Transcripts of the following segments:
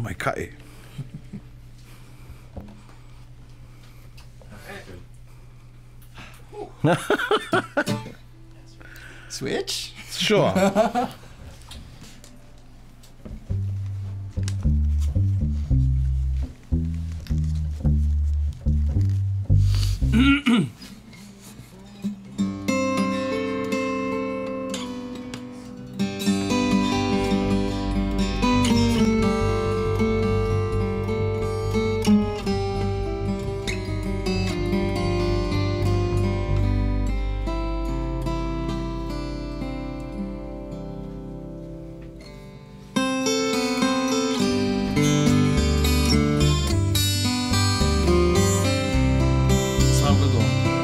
Mai kai. Switch? Sure. Sound good då.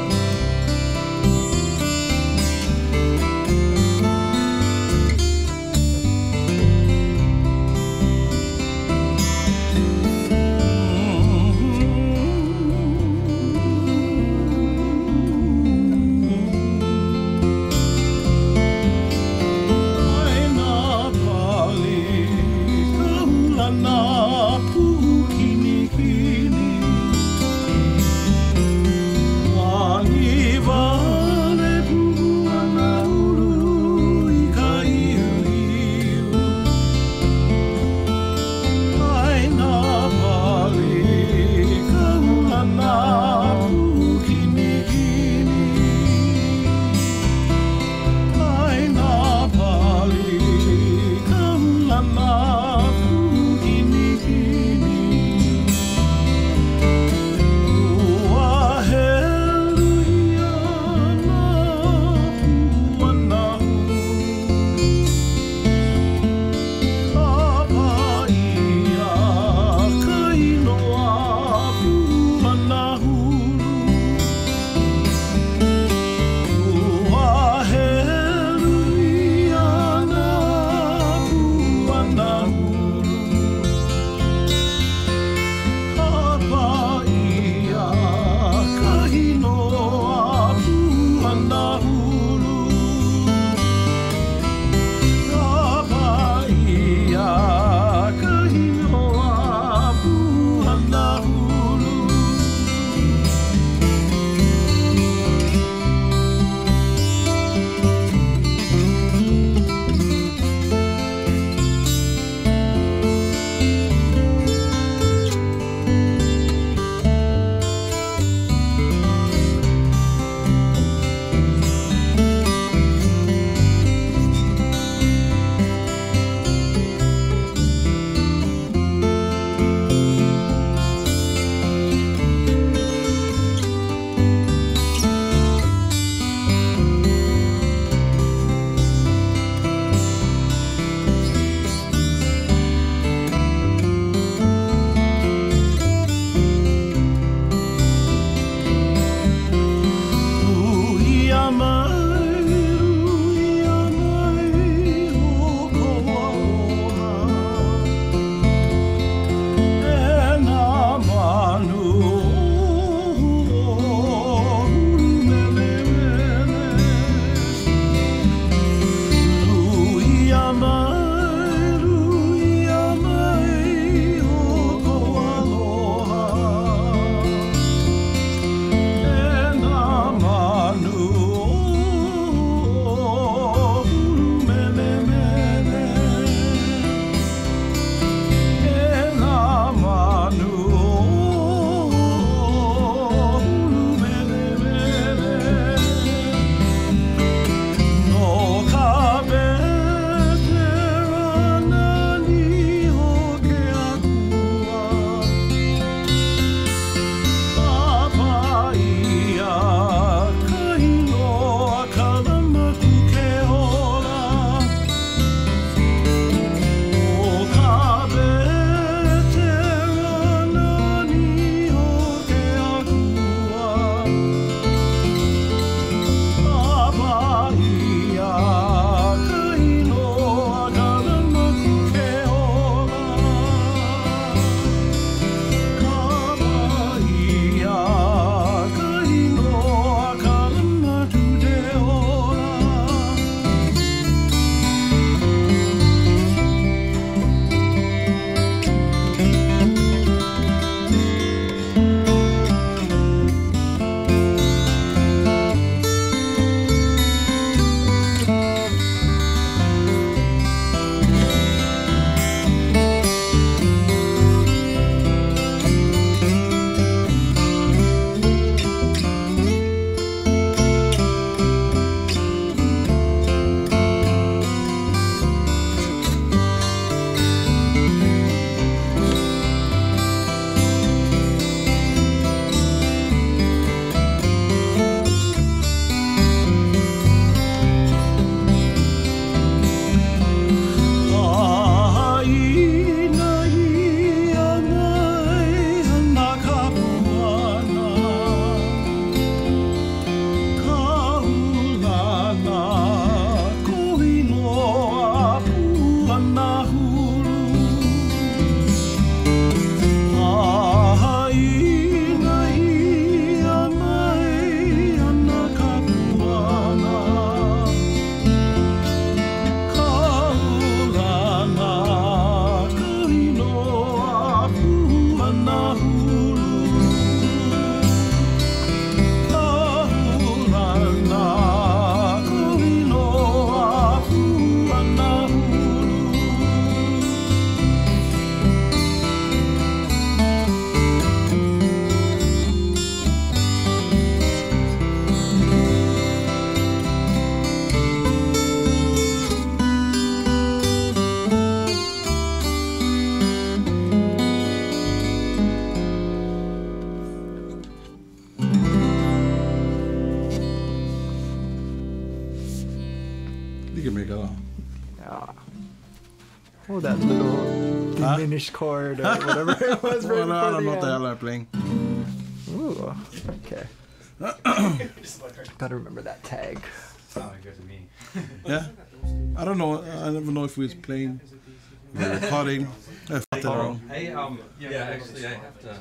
You can make it up. Yeah. Oh, that little diminished chord or whatever it was. Right Well, I don't know what the hell I'm playing. Ooh, okay. Gotta remember that tag. Sound good to me. Yeah? I don't know. I never know if we was playing. We were recording. I fucked it wrong. Hey, yeah, actually, I have to.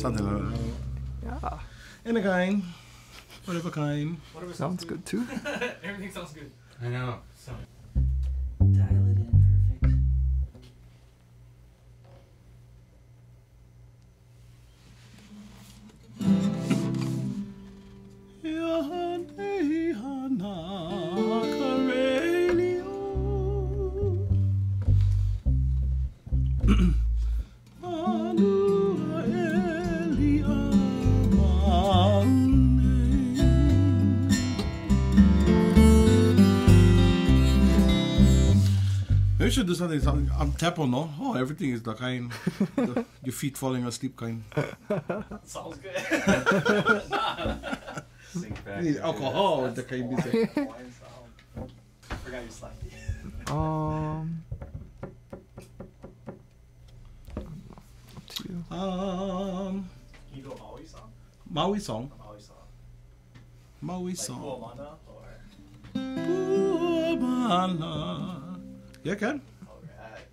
Something like that. Yeah. In a kind. Whatever kind. Whatever Sounds good too. Everything sounds good. I know. So. Dial it in perfect. should do something. I'm tapo, no? Oh, everything is the kind. Your feet falling asleep kind. Sounds good. Sink back. You need alcohol with the kind. Forgot you slapped me. Up to you. You do a Maui song? Maui song. A Maui song. Maui Like song. Kuana or... Kuana. Yeah, can. Alright.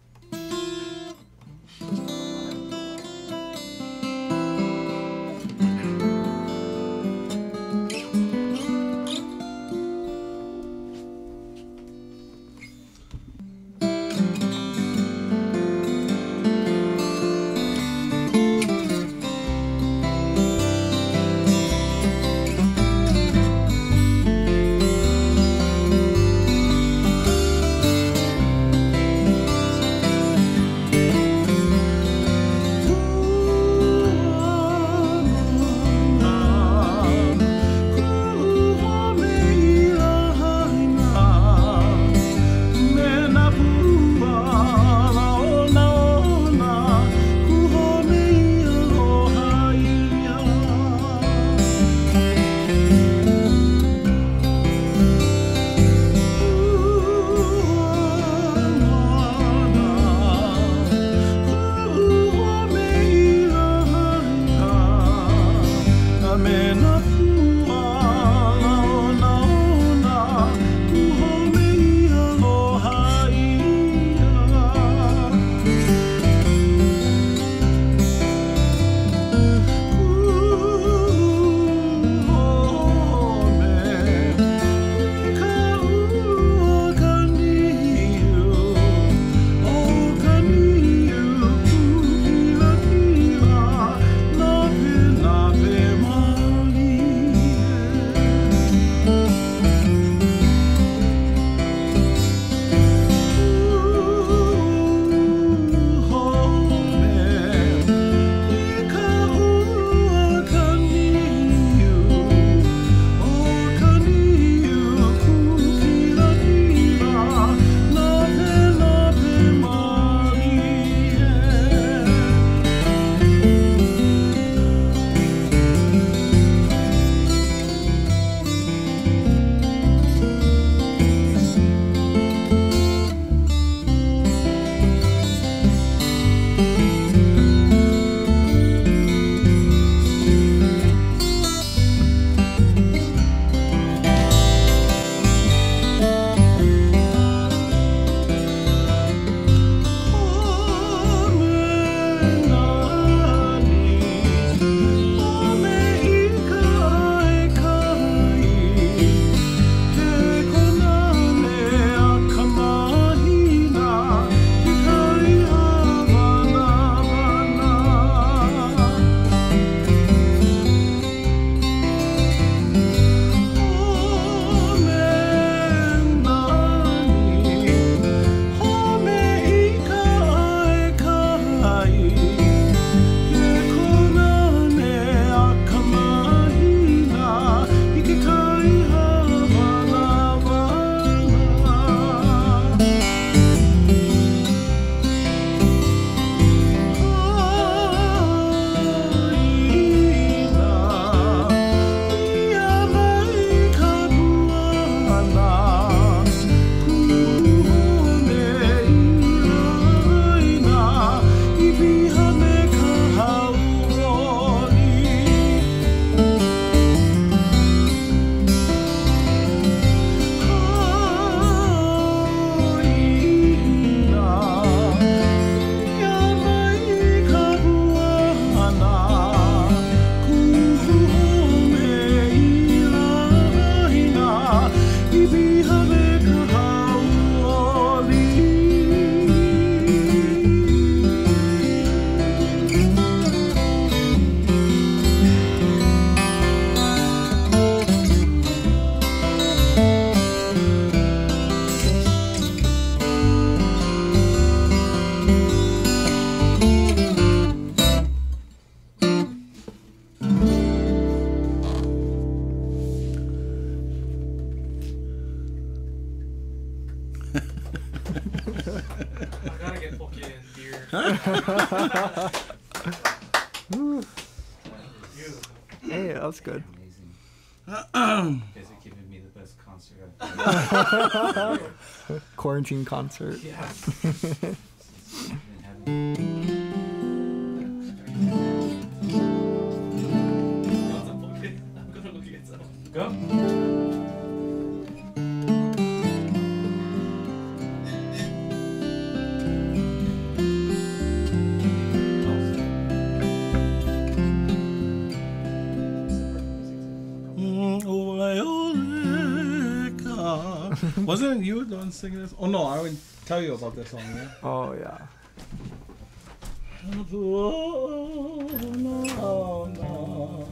fucking deer. Hey, that was good. Amazing. You guys are giving me the best concert I've Quarantine concert. Yeah. Go. Wasn't you the one singing this? Oh no, I would tell you about this song. Yeah. Oh yeah. Oh, no, no.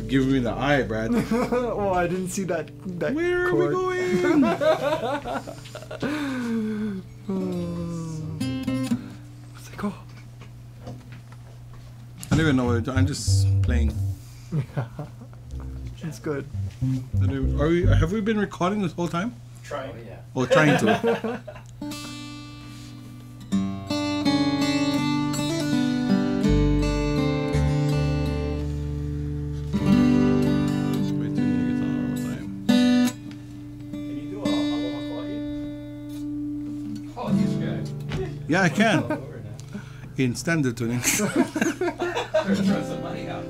Giving me the eye, Brad. Oh, I didn't see that. Where chord. are we going? It's like, oh. I don't even know what I'm doing. I'm just playing. It's good. Have we been recording this whole time? Trying. Oh, yeah. Or trying to? Yeah, I can. In standard tuning. Throw some money out.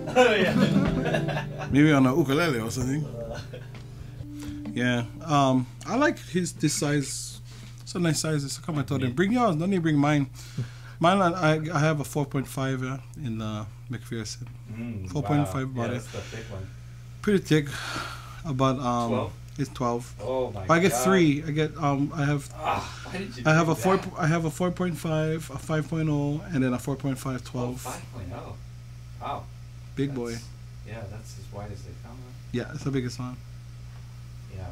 Maybe on a ukulele or something. Yeah. I like this size It's a nice size. So come, I told him, bring yours. Don't need to bring mine. Mine, I have a 4.5 in McPherson. 4.5 body. Yeah, that's the thick one. Pretty thick. About 12? It's 12. Oh my god. But I get 3. I get I have Why did you I have do a 4 that? I have a 4.5, a 5.0, and then a 4.5 12. 5.0. Wow. Big boy. Yeah, that's as wide as they come. Huh? Yeah, it's the biggest one. Yeah.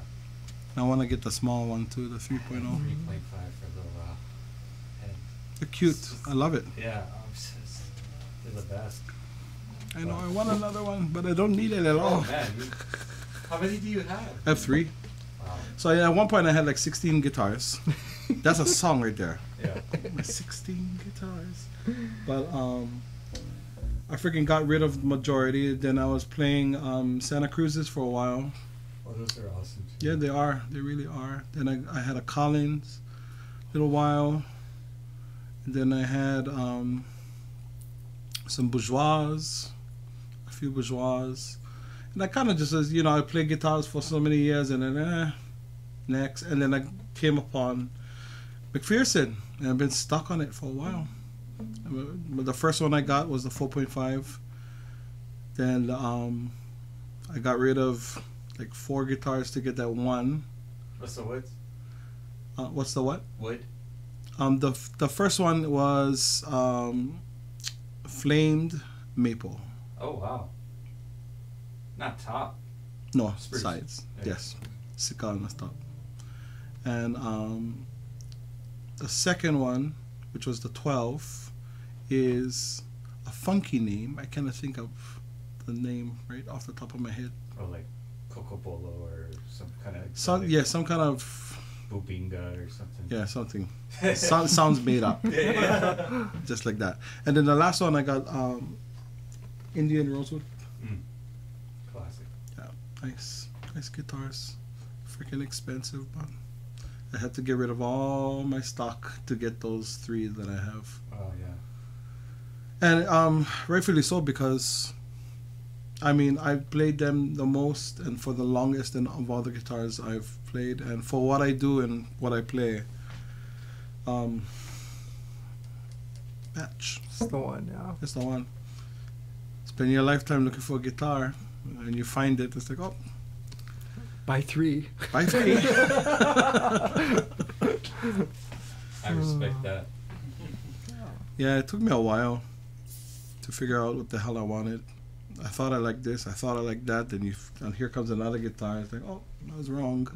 I want to get the small one too, the 3.0. 3.5 for the head. They're cute. I love it. Yeah, they're the best. I know. I want another one, but I don't need it at Oh all. man, how many do you have? I have 3. Wow. So at one point I had like 16 guitars. That's a song right there. Yeah. My 16 guitars. But I freaking got rid of the majority. Then I was playing Santa Cruz's for a while. Oh, those are awesome too. Yeah, they are. They really are. Then I had a Collins a little while. And then I had some bourgeois, a few bourgeois. And I kind of just, I played guitars for so many years and then next. And then I came upon McPherson and I've been stuck on it for a while. But the first one I got was the 4.5. Then I got rid of like 4 guitars to get that one. What's the wood? What's the what? Wood? The first one was flamed maple. Oh wow. Not top. No, Spruce. sides. Yeah. Yes, cigar on the top. And the second one, which was the 12, is a funky name. I cannot think of the name right off the top of my head. Or like Coco Bolo or some kind of. Some kind of Bubinga or something. yeah, something. Sounds made up. Yeah. Just like that. And then the last one I got Indian Rosewood. Classic. Yeah, nice guitars. Freaking expensive, but I had to get rid of all my stock to get those 3 that I have. Oh yeah. And rightfully so, because I mean I played them the most and for the longest and of all the guitars I've played, and for what I do and what I play, match. It's the one, yeah. That's the one. Spend your lifetime looking for a guitar and you find it, it's like, oh, Buy 3. buy 3. I respect that. Yeah, it took me a while to figure out what the hell I wanted. I thought I liked this, I thought I liked that, and here comes another guitar. It's like, oh, I was wrong.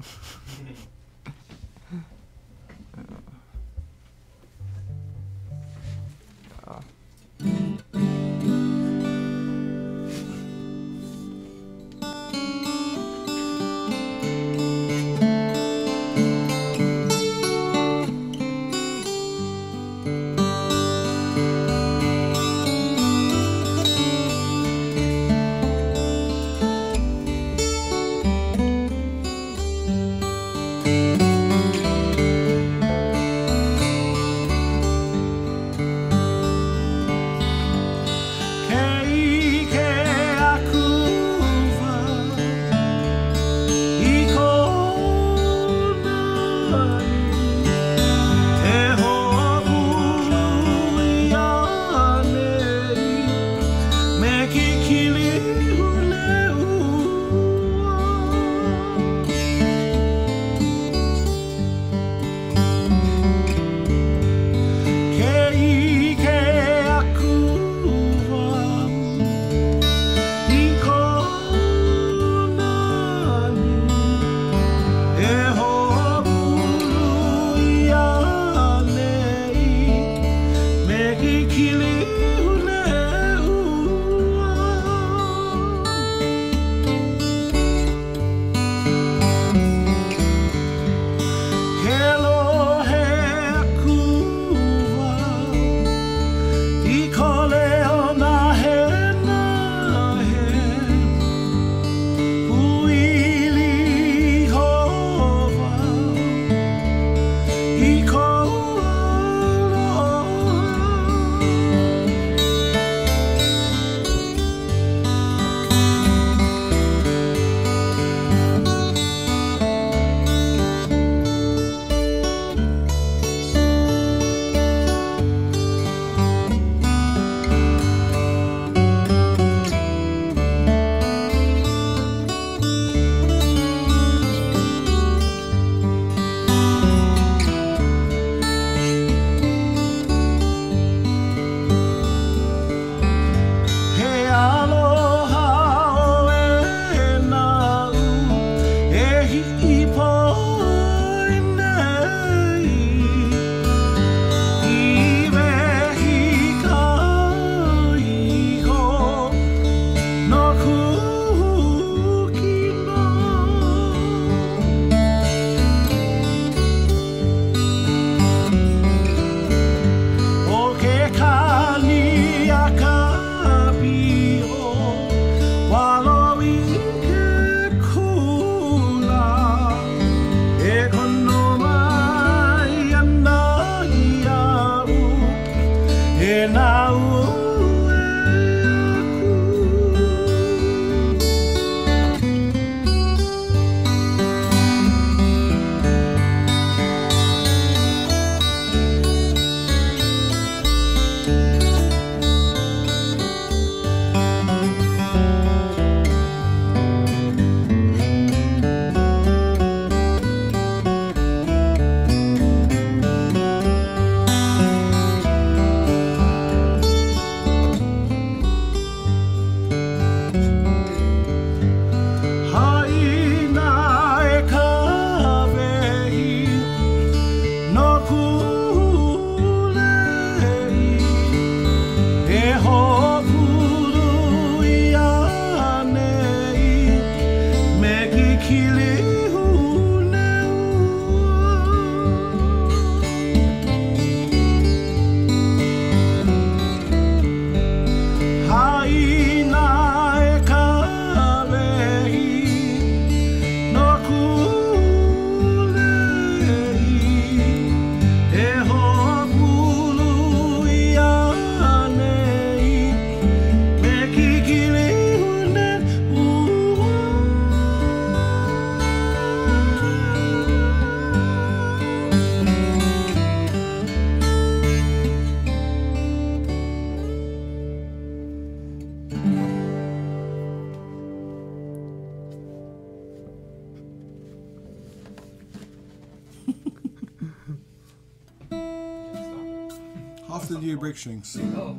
How often do you break strings? Oh.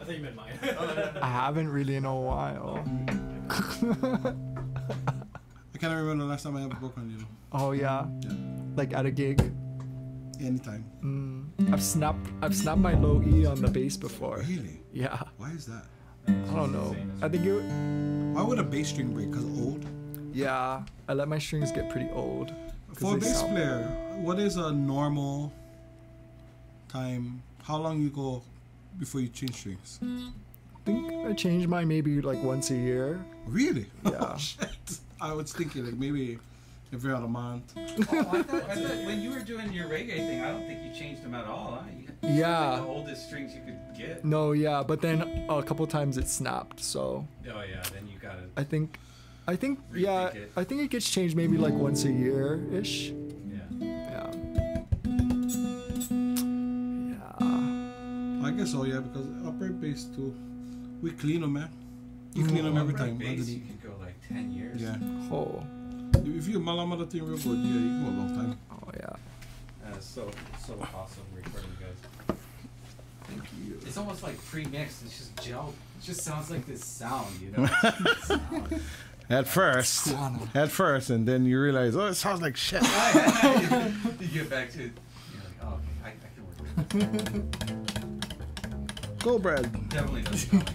I thought you meant mine. I haven't really in a while. I can't remember the last time I ever broke one, you know. Oh yeah, Yeah. like at a gig. Anytime. I've snapped my low E on the bass before. Really? Yeah, Why is that? I don't know. I think it. Why would a bass string break? Because old? Yeah, I let my strings get pretty old. 'Cause For a they bass sound- player, what is a normal time? How long you go before you change strings? I think I change mine maybe like once a year. Really? Yeah. Oh, shit. I was thinking like maybe every other month. Oh, I thought when you were doing your reggae thing, I don't think you changed them at all. Huh? Yeah. Like the oldest strings you could get. No, yeah, but then a couple times it snapped. So Oh yeah, then you gotta. I think yeah, Retake it. I think it gets changed maybe like once a year ish. Yeah. Yeah. Yeah. I guess so, yeah, because upright bass too. We clean them, man. You clean them every time. Bass, you underneath. could go like 10 years. Yeah. Oh. If you malamada the thing real good, yeah, you can go a long time. Oh yeah. So awesome recording, you guys. Thank you. It's almost like pre-mixed. It's just gel. It just sounds like this sound, you know. Sound. At first. Kuana. At first, and then you realize, oh, it sounds like shit. You get back to it. You're like, oh, okay, I can work with it. Go, Brad. Definitely doesn't sound like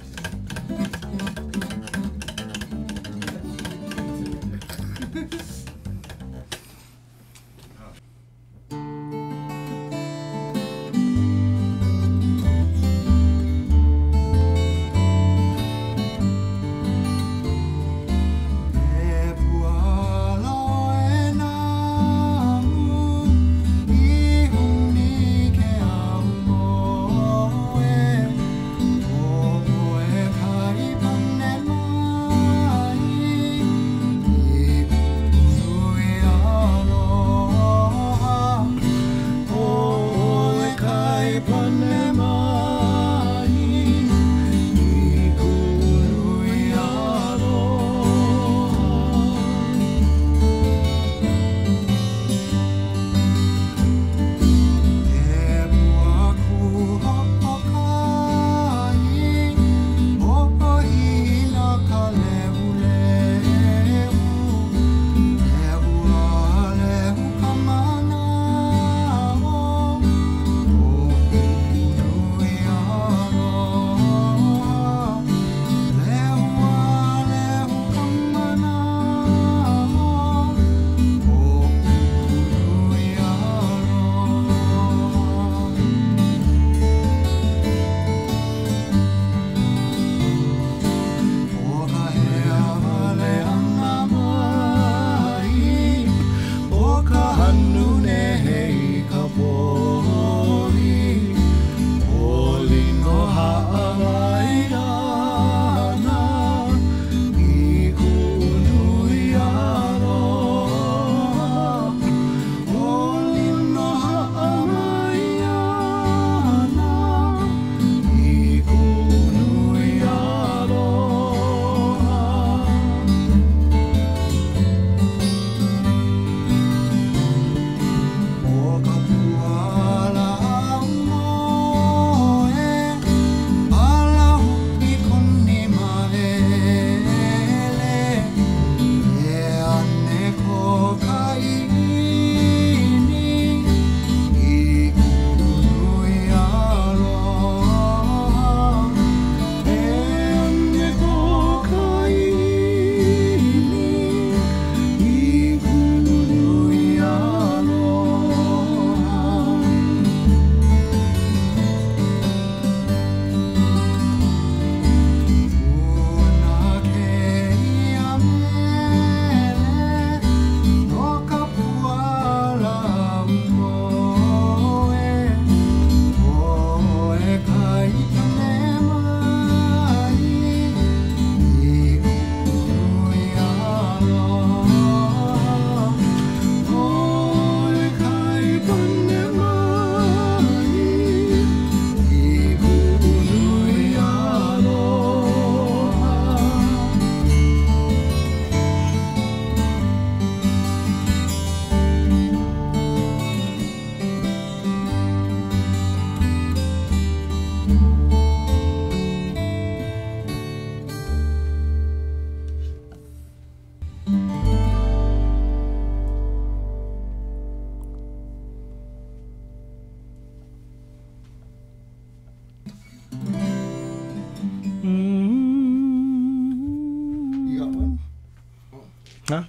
Huh?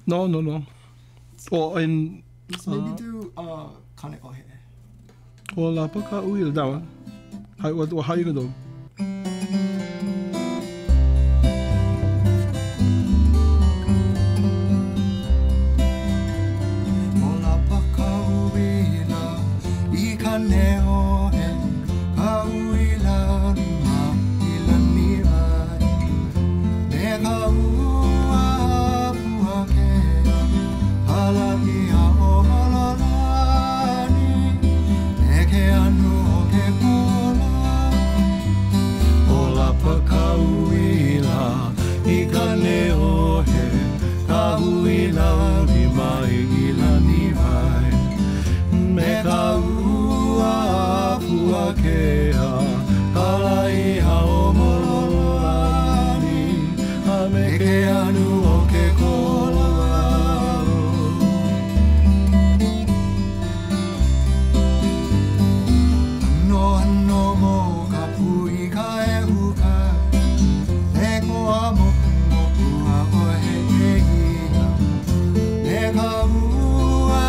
No. No. Oh, in... Let's maybe do Kane Ohe. Hola, paka uil, that one. How you gonna do? Hola paka uila I kane ohe ka uila ma ila niwai me ka ua puakea halaki a o malolani me ke anu o ke kola Hola paka uila I kane ohe ka uila ni mai ila niwai me ka ua puakea kalai a o mololani a me ke anu o ke kola no mo ka pui ka e huka e koa moku a o he ia me ka ua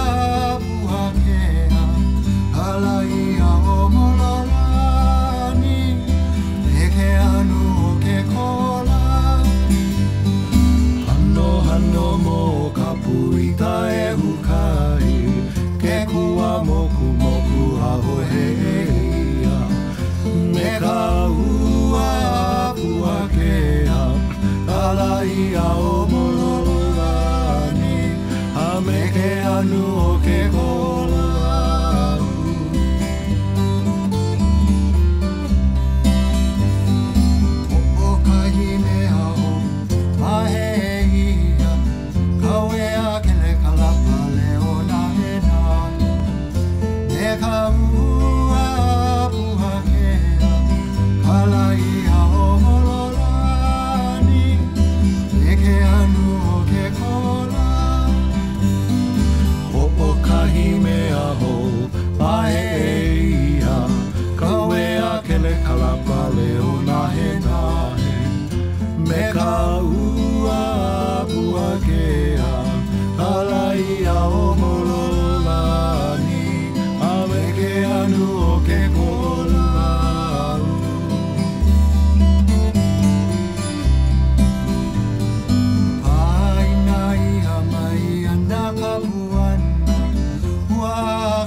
puakea kalai a o mololani me ke anu o ke kola Hano mo ka pui ka e hukai ke kua moku a o he ia me ka ua puakea kalai a o mololani a me ke anu o ke kola O kahi mea o mahe ia kaue a kele kalapa leo na he nane me ka ua puakea kalai a o mololani me ke anu o ke kola o kahi mea ho mahe ia kaue a kele kalapa leo na he nahe me ka ua puakea kalai a o mololani a me ke anu o ke kola Aina iha mai ana ka puana Ua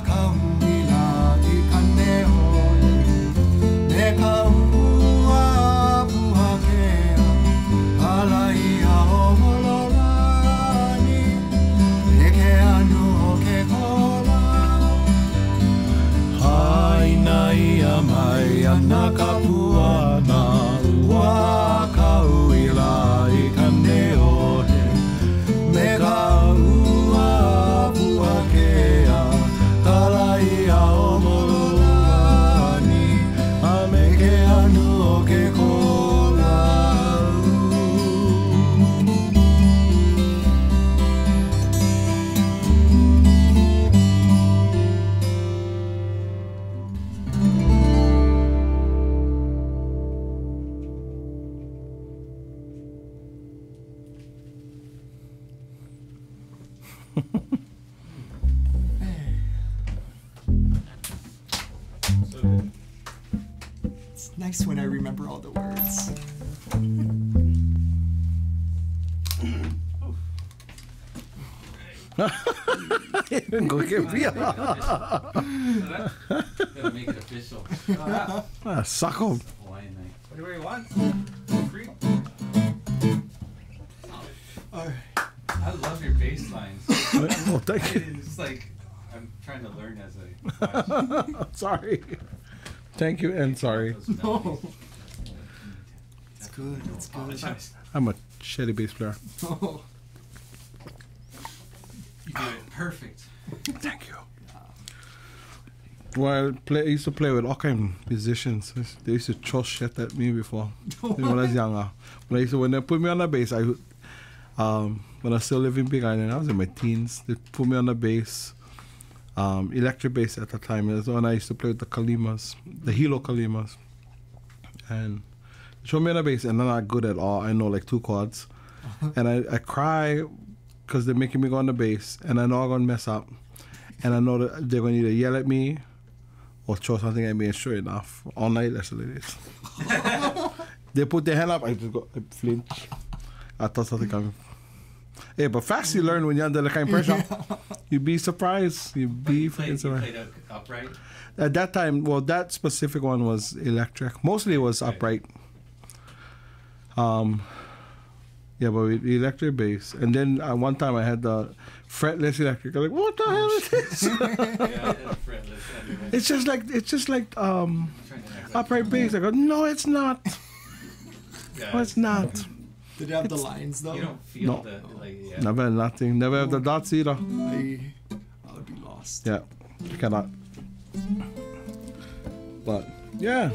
ka huila I kane oe Me ka ua puakea Kalai a o mololani Me ke anu o ke kola Aina ia mai ana ka puana Ua ka huila I kane oe Me ka ua puakea Kalai a o mololani A me ke anu o ke kola It's nice when I remember all the words. Go get beer. Gotta make it official. Suck him. Hawaiian night. Whatever you want. Free. I love your bass lines. Oh, thank you. It's like I'm trying to learn as I watch. Sorry. Thank you and sorry. Those melodies. It's good, it's good. Apologize. I'm a shitty bass player. Oh, You do it perfect. Thank you. Well, I used to play with all kind of musicians. They used to throw shit at me before. When I was younger. When they put me on the bass, when I still live in Big Island, I was in my teens. They put me on the bass, electric bass at the time. It was when I used to play with the Kalimas, the Hilo Kalimas. And they throw me on the bass, and I'm not good at all. I know like 2 chords. and I cry because they're making me go on the bass, and I know I'm gonna mess up, and I know that they're gonna either yell at me or throw something at me. And sure enough, all night that's what it is. They put their hand up, I just go I flinch. I thought something coming. Hey, but fast you learn when you're under the kind of pressure. You'd be surprised. You'd be fucking surprised. You played upright? At that time, well, that specific one was electric. Mostly it was upright. Yeah, but electric bass. And then one time I had the fretless electric. I'm like, what the hell is this? Fretless. It's just like upright bass. I go, no, it's not. Yeah, No, it's not. Did you have the lines though? You don't feel No. the like. Yeah. Never nothing. Never have the dots either. I would be lost. Yeah, you cannot. But yeah,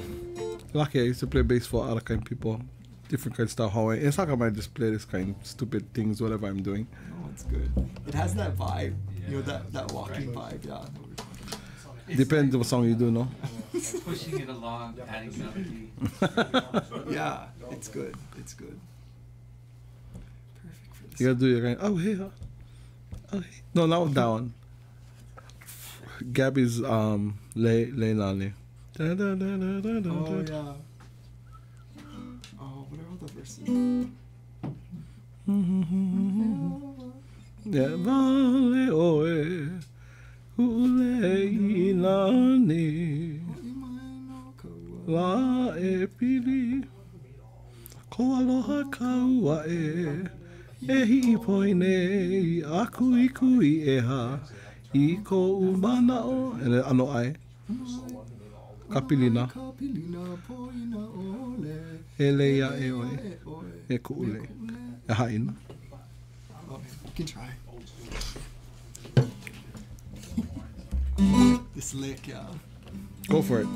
lucky I used to play bass for other kind of people, different kind of stuff. Hawaiian. It's not like I just play this kind of stupid things, whatever I'm doing. Oh, it's good. It has that vibe. You know, Yeah, that walking right. vibe. Yeah. It's Depends like what song you do, no? pushing it along, adding melody. Yeah, it's good. It's good. Perfect for this. You gotta do your kind. Oh hey, oh hey. No, not that one. Gabby's Leilani. Oh yeah. Oh, what are all the verses? Yeah, vale oe, Leilani, la e pili, ko aloha kaua e hi poine, aku iku I eha, I ko umana o, and then ano ai, kapilina, e leia e oe, e kuule, e haina. Oh, you can try. This lick, yeah. Go for it.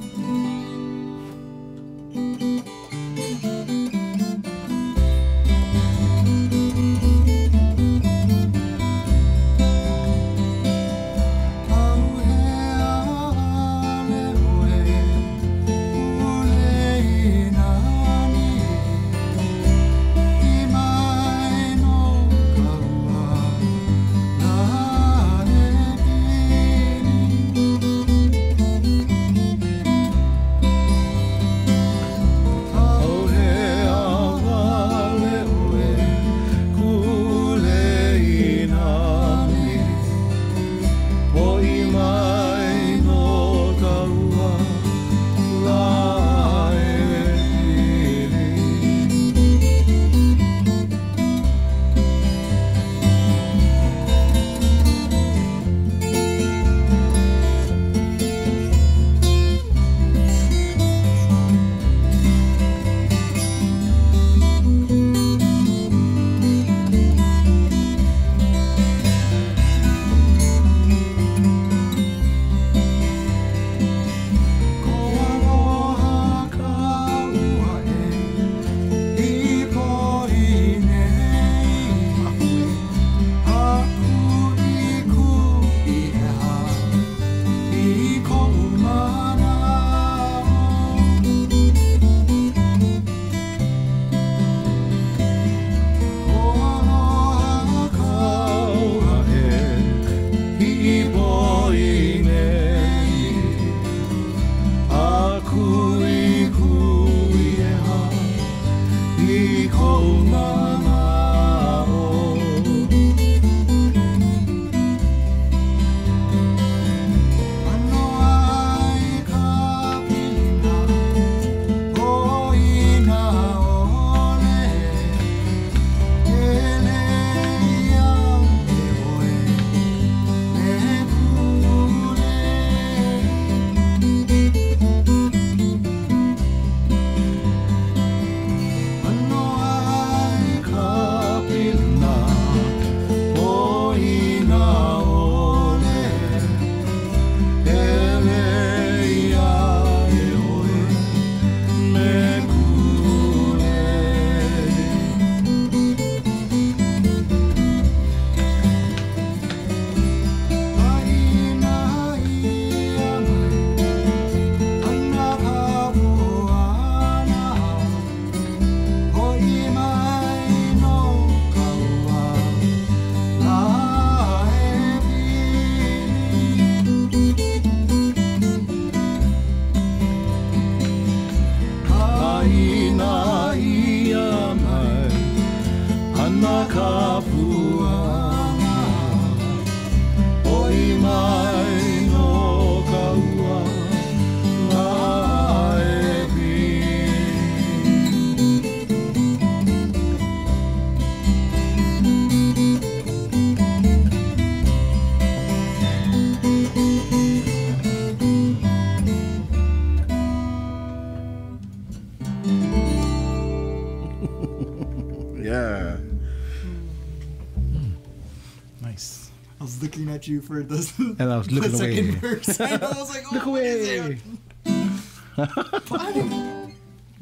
at you for the, And I was looking the second away. verse. I was like, oh, Look what is away.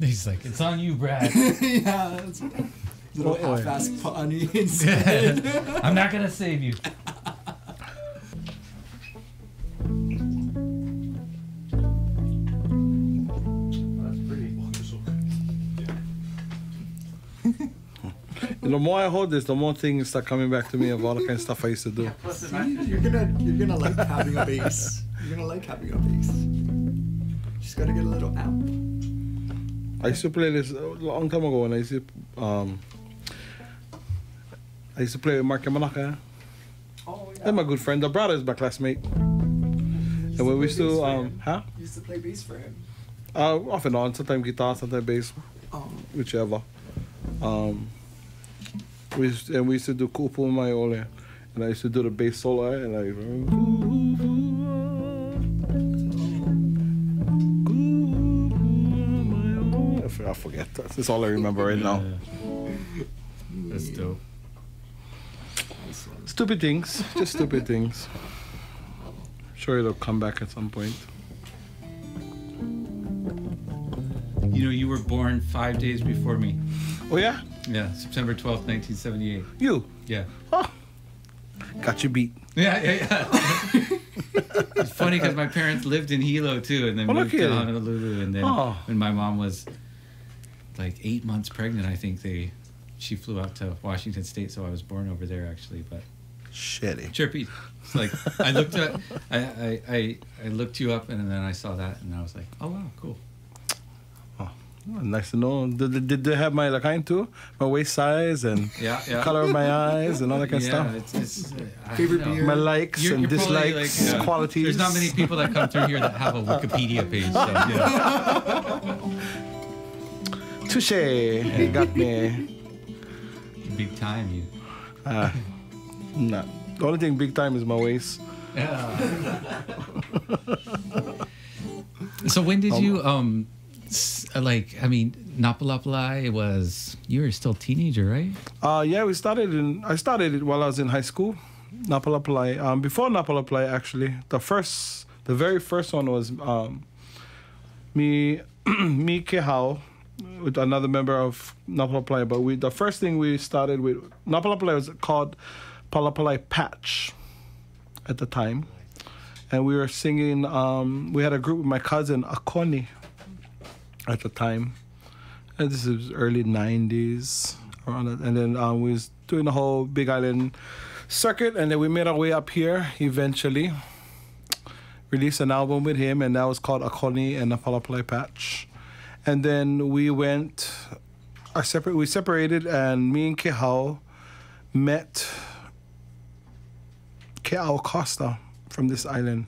it? He's like, it's on you, Brad. Yeah, that's little Oh, yeah. half-assed punny instead. I'm not gonna save you. That's pretty. The more I hold this, the more things start coming back to me of all the kind of stuff I used to do. Plus the See, matches. you're gonna like having a bass. You're gonna like having a bass. Just gotta get a little amp. I used to play this a long time ago when I used to play with Mark Yamanaka. Oh yeah. They're my good friend. The brother is my classmate. And when we used to huh? You used to play bass for him. Off and on, sometimes guitar, sometimes bass, Oh. whichever. We used to do Kupu Maiole, and I used to do the bass solo, and I forget. That's all I remember right now. That's dope. Stupid things, just stupid things. Sure, it'll come back at some point. You know, you were born 5 days before me. Oh yeah, Yeah, September 12th, 1978. you. Yeah. Oh, got you beat. Yeah. It's funny because my parents lived in Hilo too, and then Oh, moved look to at it. Honolulu. And then Oh. when my mom was like 8 months pregnant, I think she flew out to Washington State, so I was born over there actually. But Shitty. chirpy, it's like I looked at I looked you up, and then I saw that, and I was like, oh wow, cool. Oh, nice to know. Did they have my kind too? My waist size and Yeah. color of my eyes and all that kind of Yeah, stuff. it's I Favorite don't know. beer? My likes You're and probably dislikes, like, yeah. qualities. There's not many people that come through here that have a Wikipedia page. So, yeah. Touche. He got me. Big time, you. Nah. The only thing big time is my waist. Yeah. So when did you Napalapalai was, you were still a teenager, right? Yeah, I started it while I was in high school. Napalapalai. Before Napalapalai, actually, the very first one was me Kehao, with another member of Napalapalai. But the first thing we started with Napalapalai was called Palapalai Patch at the time, and we were singing. We had a group with my cousin Akoni at the time, and this is early '90s around it. And then we was doing the whole Big Island circuit, and then we made our way up here eventually. Released an album with him, and that was called Akoni and the Palapalai Patch. And then we separated, and me and Kehao met Ke'au Costa from this island.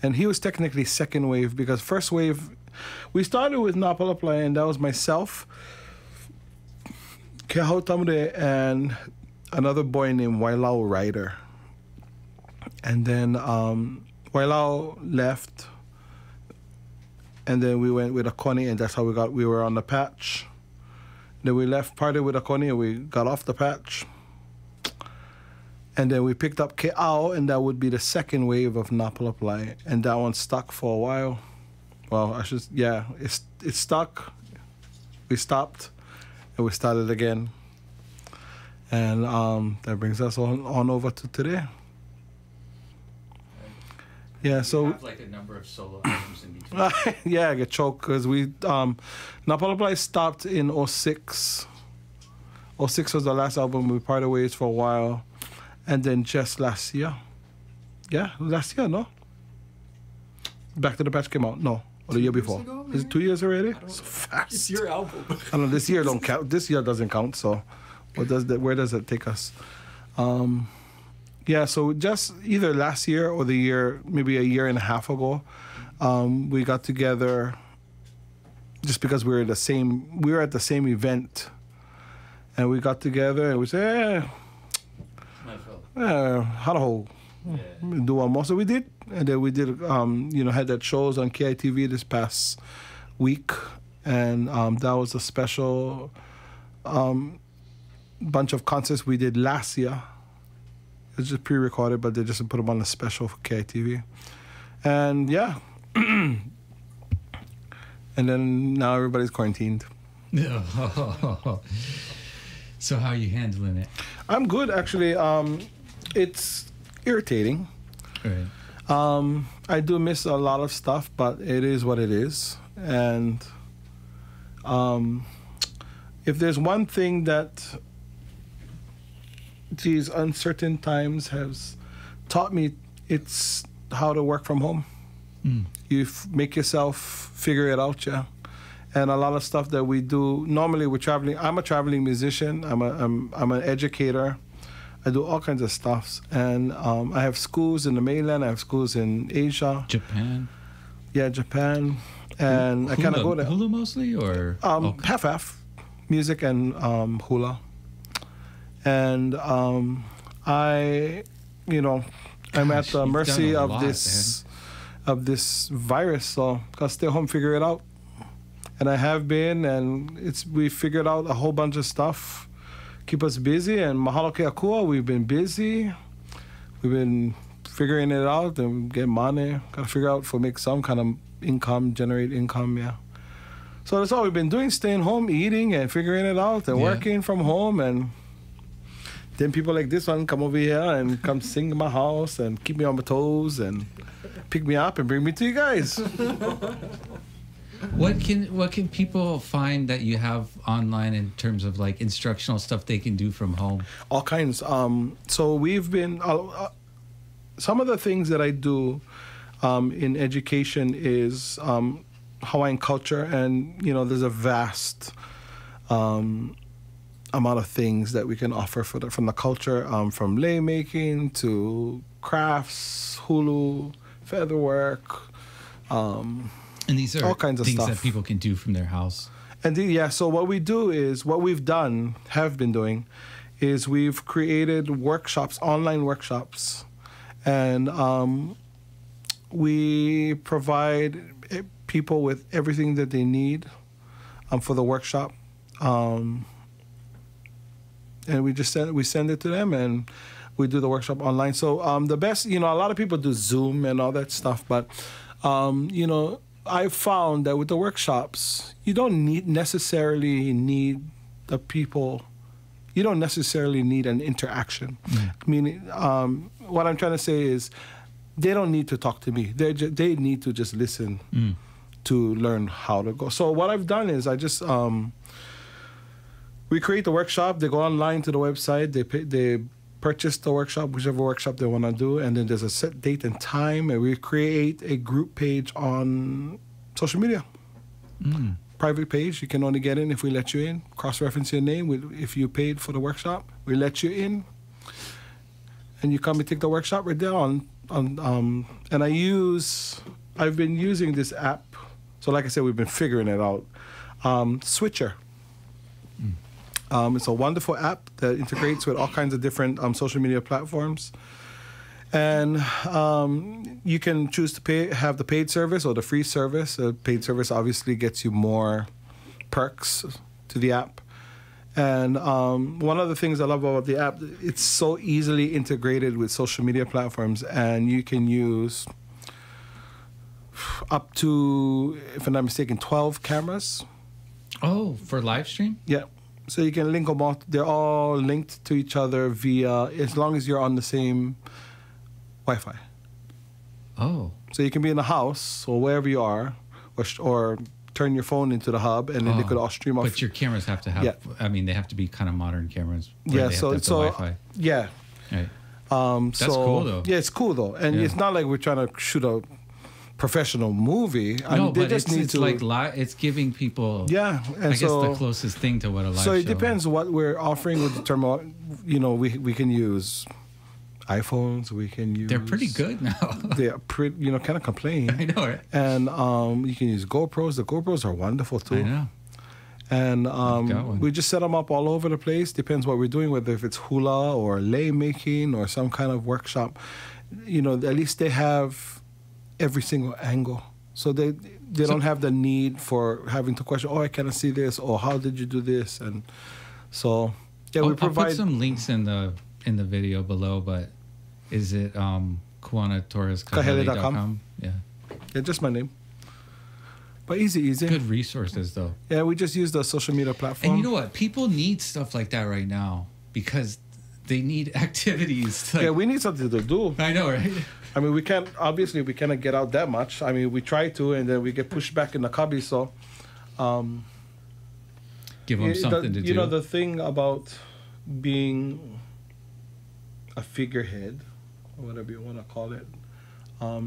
And he was technically second wave, because first wave, we started with Napalapalai, and that was myself, Ke'au Tamure, and another boy named Wailau Ryder. And then Wailau left, and then we went with Akoni, and that's how we were on the patch. Then we left, parted with Akoni, and we got off the patch. And then we picked up Ke'au, and that would be the second wave of Napalapalai, and that one stuck for a while. Well, it stuck. We stopped, and we started again. And that brings us on over to today. Yeah, so have like a number of solo albums in between. yeah, I get choked because we Napalapalai stopped in 06. 06 was the last album. We parted ways for a while, and then just last year, last year, no. Back to the Patch came out, no, or the year before. ago, Is it 2 years already? So fast. It's your album. I don't know. This year don't count. This year doesn't count. So, where does it take us? Yeah, so just either last year or the year, maybe a year and a half ago, we got together just because we were at the same event, and we got together and we said, how the whole do one more. So we did, and then we did, had that shows on KITV this past week, and that was a special bunch of concerts we did last year It's just pre-recorded, but they just put them on a special for KITV. And yeah. And then now everybody's quarantined. So how are you handling it? I'm good, actually. It's irritating. Right. I do miss a lot of stuff, but it is what it is. And if there's one thing that these uncertain times has taught me, it's how to work from home. You make yourself figure it out, yeah. And a lot of stuff that we do, normally we're traveling. I'm a traveling musician. I'm an educator. I do all kinds of stuff. And I have schools in the mainland. I have schools in Asia. Japan? Yeah, Japan. And I kind of go there. Hula mostly, or? Half-half. Music and hula. And I, I'm at the mercy of this virus. So gotta stay home, figure it out. And I have been, and we figured out a whole bunch of stuff, keep us busy. And mahalo ke akua, we've been busy. We've been figuring it out and get money. Gotta figure out if we make some kind of income, generate income, yeah. So that's all we've been doing, staying home, eating and figuring it out and working from home. And then people like this one come over here and come sing in my house and keep me on my toes and pick me up and bring me to you guys. What can people find that you have online in terms of like instructional stuff they can do from home? All kinds. So we've been some of the things that I do in education is Hawaiian culture, and there's a vast amount of things that we can offer from the culture, from lei making to crafts, hulu, featherwork. And these are all kinds of things stuff that people can do from their house. And so what we do is, what we've done, have been doing, is we've created workshops, online workshops, and we provide people with everything that they need for the workshop, and we send it to them, and we do the workshop online. So the best, a lot of people do Zoom and all that stuff, but I've found that with the workshops, you don't necessarily need the people. You don't necessarily need an interaction. Meaning, what I'm trying to say is, they don't need to talk to me. They need to just listen to learn how to go. So what I've done is I just we create the workshop. They go online to the website. They purchase the workshop, whichever workshop they want to do, and then there's a set date and time, and we create a group page on social media. Private page. You can only get in if we let you in. Cross-reference your name. If you paid for the workshop, we let you in, and you come and take the workshop right there on and I've been using this app. So like I said, we've been figuring it out. Switcher. It's a wonderful app that integrates with all kinds of different social media platforms. And you can choose to have the paid service or the free service. The paid service obviously gets you more perks to the app. And one of the things I love about the app, it's so easily integrated with social media platforms, and you can use up to, if I'm not mistaken, 12 cameras. Oh, for live stream? Yeah. So you can link them all. They're all linked to each other via, as long as you're on the same Wi-Fi. Oh. So you can be in the house or wherever you are, or turn your phone into the hub, and then they could all stream off. But your cameras have to have, I mean, they have to be kind of modern cameras. Yeah, so Wi-Fi. Yeah. Right. That's cool, though. Yeah, it's cool, though. And it's not like we're trying to shoot a professional movie. But it's like it's giving people. Yeah, and I guess the closest thing to what a live show. So it depends what we're offering with the term. We can use iPhones. We can use. They're pretty good now. They're pretty. Kind of complain. I know, right? And you can use GoPros. The GoPros are wonderful too. I know. And we just set them up all over the place. Depends what we're doing, whether if it's hula or lei making or some kind of workshop. At least they have every single angle, so they don't have the need for having to question, I cannot see this, or how did you do this? And so we provide. I'll put some links in the video below, but Is it Kuana Torres Kahele.com. Yeah. Yeah, just my name. But easy. Good resources though. Yeah, we just use the social media platform. And you know what? People need stuff like that right now because they need activities. To, yeah, we need something to do. I know, right? I mean, we cannot get out that much. I mean, we try to, and then we get pushed back in the cubby. So, give them something to do. You know, the thing about being a figurehead, or whatever you want to call it,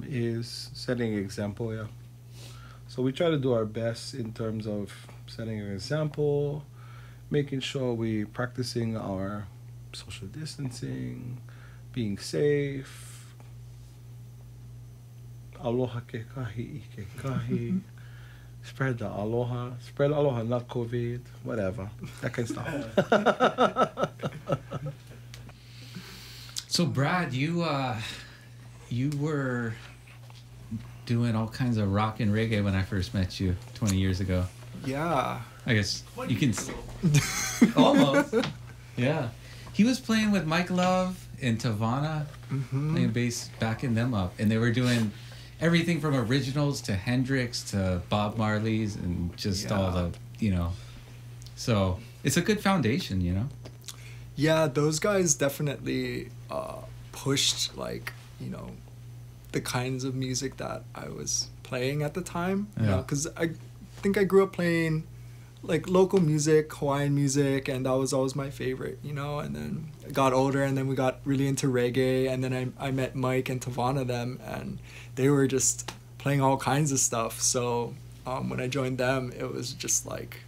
is setting an example. Yeah. So we try to do our best in terms of setting an example, making sure we practicing our social distancing, being safe. Aloha ke kahi, ke kahi. Spread the aloha. Spread aloha, not COVID. Whatever. That kind of stuff. So Brad, you were doing all kinds of rock and reggae when I first met you 20 years ago. Yeah. I guess you can almost. Yeah. He was playing with Mike Love and Tavana, playing bass, backing them up. And they were doing everything from originals to Hendrix to Bob Marley's and just all the, you know. So it's a good foundation, you know? Yeah, those guys definitely pushed, like, you know, the kinds of music that I was playing at the time. You know, because I think I grew up playing like local music, Hawaiian music, and that was always my favorite, you know. And then I got older, and then we got really into reggae, and then I met Mike and Tavana them, and they were just playing all kinds of stuff. So when I joined them, it was just like,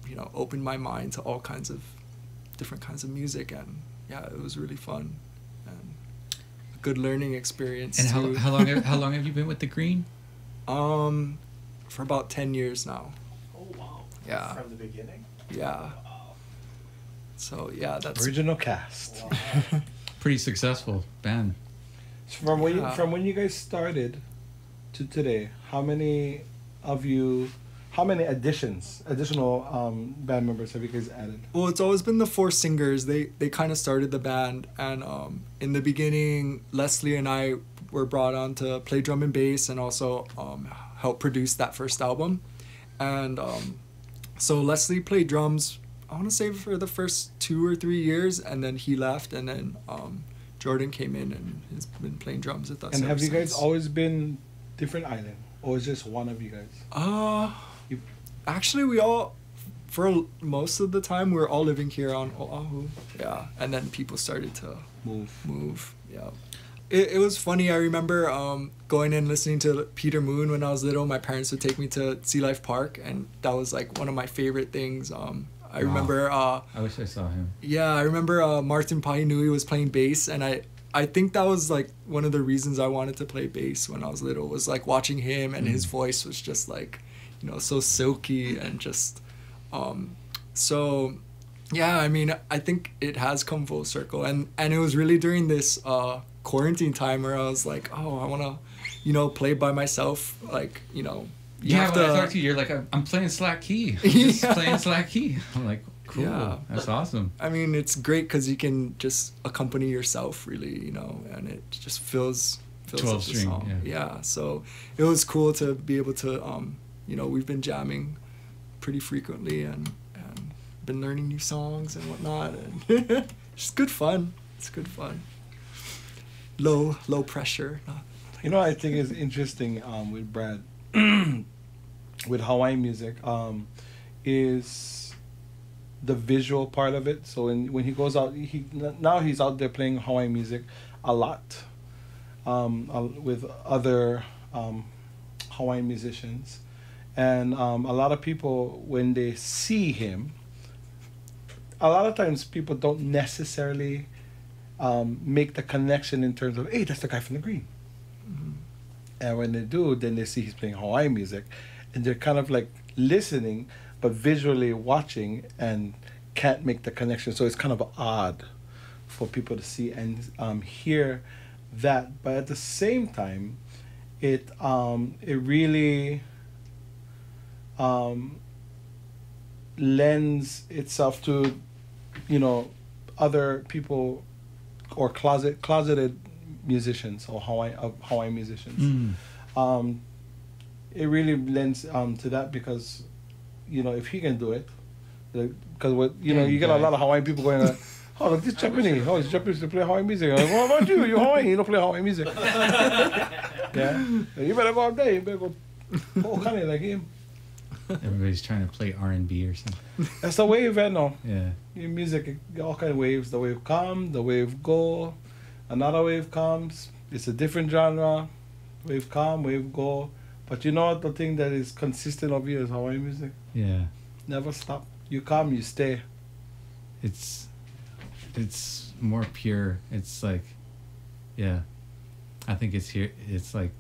you know, opened my mind to all kinds of different kinds of music, and yeah, it was really fun and a good learning experience. And too. how long have you been with the Green? For about 10 years now. Oh wow. Yeah. From the beginning. Yeah. Wow. So yeah, that's Original cast. Wow. Pretty successful band. From when you guys started to today, how many additional band members have you guys added? Well, it's always been the four singers. They kind of started the band, and in the beginning, Leslie and I were brought on to play drum and bass and also help produce that first album. And so Leslie played drums, I want to say for the first 2 or 3 years, and then he left, and then Jordan came in and has been playing drums with us. And ever have you guys since. always been different island, or is just one of you guys? Actually, we all, for most of the time, we were all living here on Oahu. Yeah, and then people started to move. Yeah. It was funny. I remember going and listening to Peter Moon when I was little. My parents would take me to Sea Life Park, and that was like one of my favorite things. I remember. I wish I saw him. Yeah, I remember Martin Painui was playing bass, and I think that was like one of the reasons I wanted to play bass when I was little, was like watching him, and his voice was just like, you know, so silky and just so yeah, I mean, I think it has come full circle, and it was really during this quarantine time where I was like, oh, I want to, you know, play by myself, like, you know. Yeah, when I talked to you, you're like, I'm playing slack key. I'm just playing slack key. I'm like, cool. Yeah. That's awesome. I mean, it's great because you can just accompany yourself, really, you know, and it just fills 12 up the string, song. Yeah, so it was cool to be able to, you know, we've been jamming pretty frequently and been learning new songs and whatnot, and it's good fun. It's good fun. Low pressure. You know, I think is interesting with Brad, with Hawaiian music, is the visual part of it. So when he goes out, he's out there playing Hawaiian music a lot with other Hawaiian musicians, and a lot of people, when they see him, a lot of times people don't necessarily make the connection in terms of, hey, that's the guy from the Green. Mm-hmm. And when they do, then they see he's playing Hawaiian music, and they're kind of like listening, but visually watching and can't make the connection. So it's kind of odd for people to see and hear that. But at the same time, it really lends itself to, you know, other people or closeted musicians or Hawaiian musicians. It really lends to that because, you know, if he can do it, because you get a lot of Hawaiian people going like, oh, look, this Japanese, he's Japanese to play Hawaiian music. Like, what about you? You're Hawaiian, you don't play Hawaiian music. Yeah, you better go up there. You better go kind of like him. Everybody's trying to play R&B or something. That's the wave, no. Yeah. In music, all kind of waves. The wave come, the wave go, another wave comes. It's a different genre. Wave come, wave go. But you know what? The thing that is consistent over here is Hawaiian music. Yeah. Never stop. You come, you stay. It's more pure. It's like, yeah. I think it's here. It's like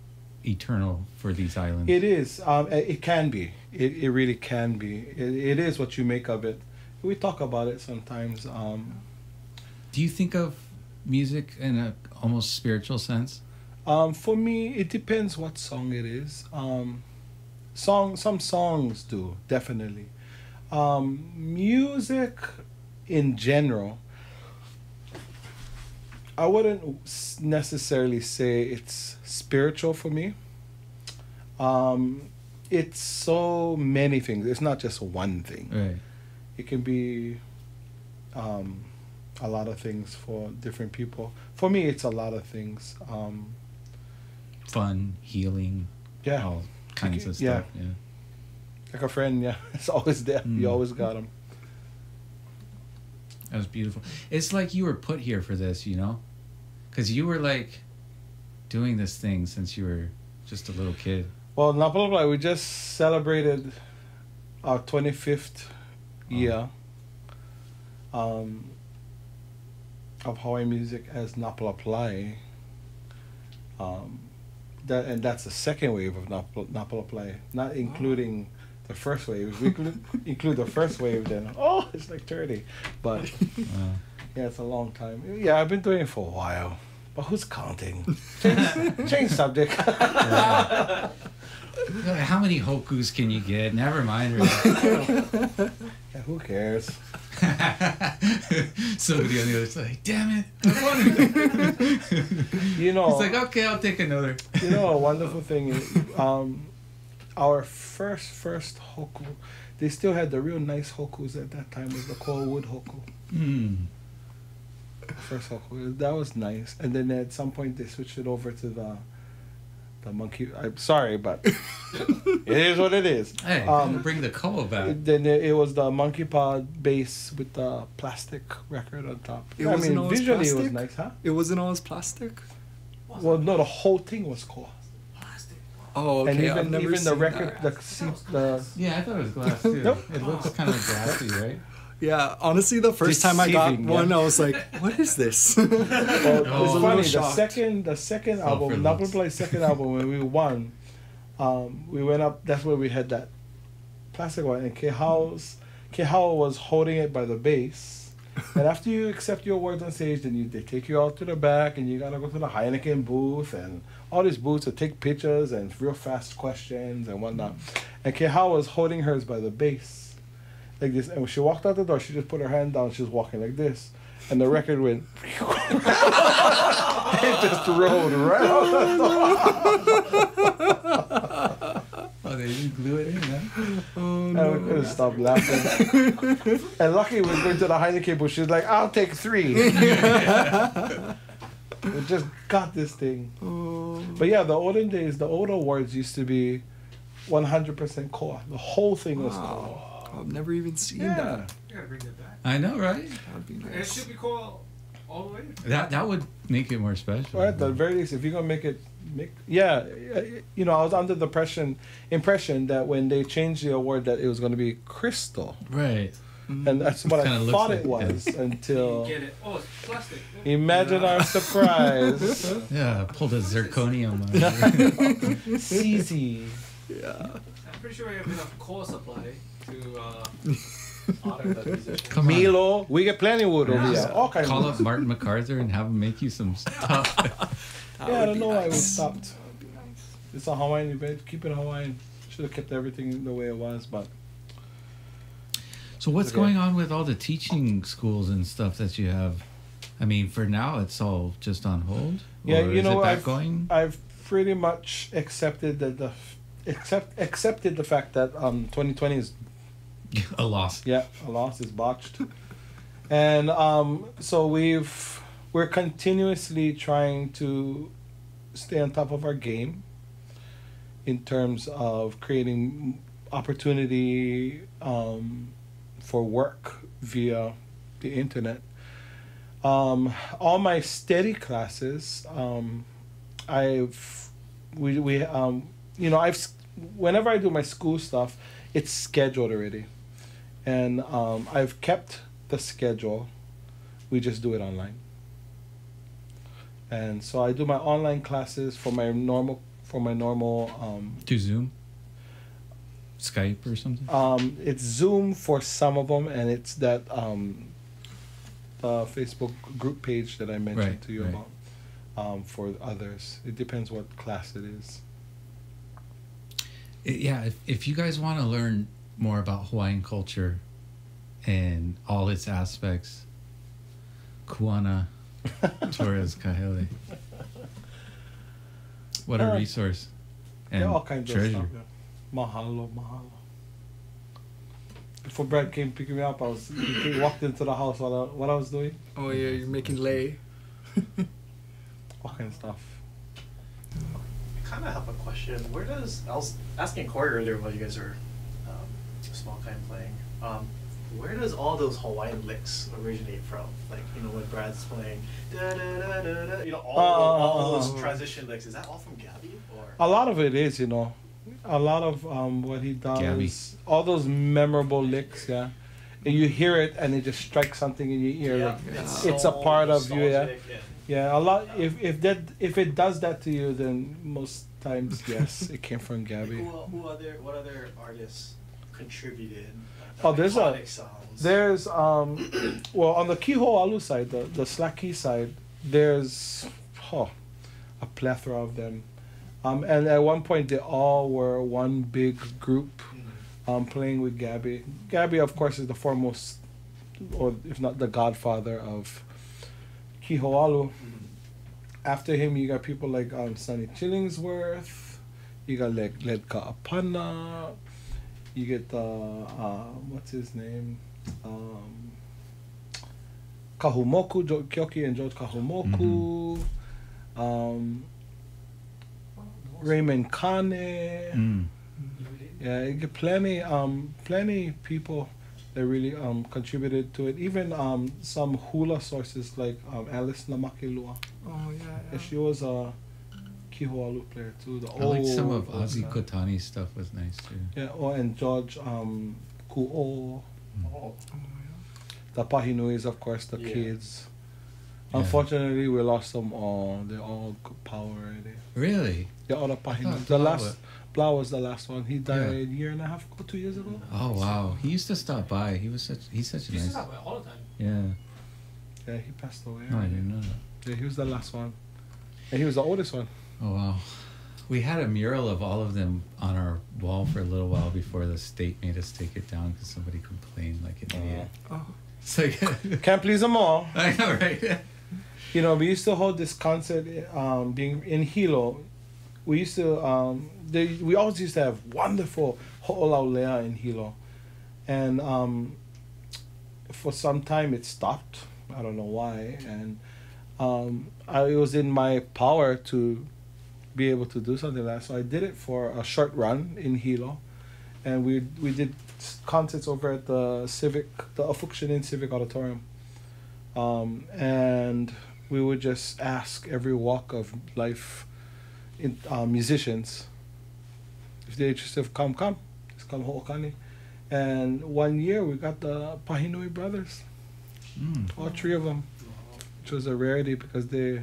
eternal for these islands. It is. It can be. It really can be. It is what you make of it. We talk about it sometimes. Do you think of music in a almost spiritual sense? For me, it depends what song it is. Some songs do, definitely. Music in general, I wouldn't necessarily say it's spiritual for me. It's so many things. It's not just one thing. Right. It can be a lot of things for different people. For me, it's a lot of things. Fun, healing, Yeah. all kinds of Yeah. stuff. Yeah. Like a friend, yeah. It's always there. You always got them. That was beautiful. It's like you were put here for this, you know? Because you were like doing this thing since you were just a little kid. Well, Napalapalai, we just celebrated our 25th year of Hawaiian music as Napalapalai. That's the second wave of Napalapalai, not including the first wave. If we include the first wave, then it's like 30. But yeah, it's a long time. Yeah, I've been doing it for a while. But who's counting? Change subject. How many hokus can you get? Never mind. Yeah, who cares? Somebody on the other side, damn it. I won. You know, It's like, okay, I'll take another. you know, a wonderful thing is, our first hoku, they still had the real nice hokus at that time. Was the cold wood hoku. First hoku, that was nice. And then at some point they switched it over to the monkey. I'm sorry, but it is what it is. Hey, bring the koa back. Then it was the monkey paw bass with the plastic record on top. It wasn't always visually it was plastic? nice, huh? It wasn't always plastic. Well, no, the whole thing was cool. Oh, okay. And I've even never the seen record, that. Yeah, I thought it was glass too. Nope. It looks kind of glassy, right? Yeah, honestly, the first time I got Deceiving, one, yeah. I was like, "What is this?" Well, Oh. it's I was a funny. little The second All album, for Napalapalai's looks. Play's second album, when we won, we went up. That's where we had that plastic one, and Kehao was holding it by the base. And after you accept your awards on stage, then they take you out to the back, and you gotta go to the Heineken booth and all these booths to take pictures and real fast questions and whatnot. And Kehao was holding hers by the base. Like this, and when she walked out the door, she just put her hand down. She was walking like this, and the record went. It just rolled right out the door. Oh, they didn't glue it in, huh? And we couldn't stop laughing. And lucky we were going to the Heineken booth. She was like, "I'll take 3." We just got this thing. But yeah, the olden days, the old awards used to be 100% core. The whole thing was core. I've never even seen Yeah. that. You gotta bring that back. I know, right? That'd be And it nice. should be called all the way. That would make it more special. Or at the very least, if you're gonna make, you know, I was under the impression that when they changed the award, that it was gonna be crystal, Right. and that's what Kinda I looks thought like it was until. Get it? Oh, it's plastic. Imagine our surprise. Yeah, pulled a zirconium. CZ. Yeah. I'm pretty sure we have enough coal supply to honor the musician. Come on. Milo, we get plenty of wood over here. All kinds Call of up Martin MacArthur and have him make you some stuff. Yeah, I don't know why we stopped. It's a Hawaiian event. Keep it Hawaiian. Should have kept everything the way it was, but So what's Okay. going on with all the teaching schools and stuff that you have? I mean, for now, it's all just on hold. Yeah, or you know, is it back going? I've pretty much accepted that accepted the fact that 2020 is A loss. a loss, is botched, and so we're continuously trying to stay on top of our game in terms of creating opportunity for work via the internet. All my steady classes, whenever I do my school stuff, it's scheduled already, and I've kept the schedule. We just do it online, and so I do my online classes for my normal To Zoom? Skype or something? it's Zoom for some of them, and it's that Facebook group page that I mentioned Right, to you right. about. For others, it depends what class it is. If you guys want to learn more about Hawaiian culture and all its aspects, Kuana, Torres, Kahele. What a resource. And Yeah, all kinds treasure. of stuff. Yeah. Mahalo. Before Brad came picking me up, he walked into the house while what I was doing. Oh yeah, you're making lei. All kinds of stuff. I kind of have a question. I was asking Corey earlier while you guys were small time playing. Where does all those Hawaiian licks originate from? Like, you know, when Brad's playing, da da da da da, you know, all those transition licks. Is that all from Gabby? Or A lot of it is, you know, a lot of what he does. Gabby. All those memorable licks, yeah. And you hear it, and it just strikes something in your ear. Like, it's a so part of you, yeah. nostalgic, Yeah, a lot. If it does that to you, then most times, yes, it came from Gabby. What other artists contributed? Oh, there's iconic sounds. There's well, on the Kiho'alu side, the Slaki side, there's a plethora of them, and at one point they all were one big group, playing with Gabby. Gabby, of course, is the foremost, or if not the godfather of Kiho'alu. After him, you got people like Sonny Chillingsworth, you got like Ledka Apana. You get what's his name? Kahumoku, Kyoki and George Kahumoku. Raymond Kane. Yeah, you get plenty people that really contributed to it. Even some hula sources like Alice Namakilua. Oh yeah. Yeah, she was a Kiho'alu player too. I like some of Ozzy Kotani's stuff was nice too. Yeah, and George Ku'o. The Pahinuis, of course, the kids. Yeah. Unfortunately, we lost them all. They're all power already. Really? Yeah, all the Pahinuis. thought Blau was the last one. He died Yeah. a year and a half ago, 2 years ago. Oh wow. He used to stop by. He's such a Used to nice. stop by all the time. Yeah. Yeah, he passed away. No, I already. didn't know that. Yeah, he was the last one. And he was the oldest one. Oh wow. We had a mural of all of them on our wall for a little while before the state made us take it down because somebody complained like an idiot. Oh. It's like Can't please them all. I know, right? You know, we used to hold this concert being in Hilo. We used to we always used to have wonderful ho'olaulea in Hilo, and for some time it stopped. I don't know why, and it was in my power to be able to do something like that. So I did it for a short run in Hilo, and we did concerts over at the Afukshanin Civic Auditorium, and we would just ask every walk of life musicians if they're interested, come, just come ho'okani. And one year we got the Pahinui brothers, all three of them, which was a rarity because they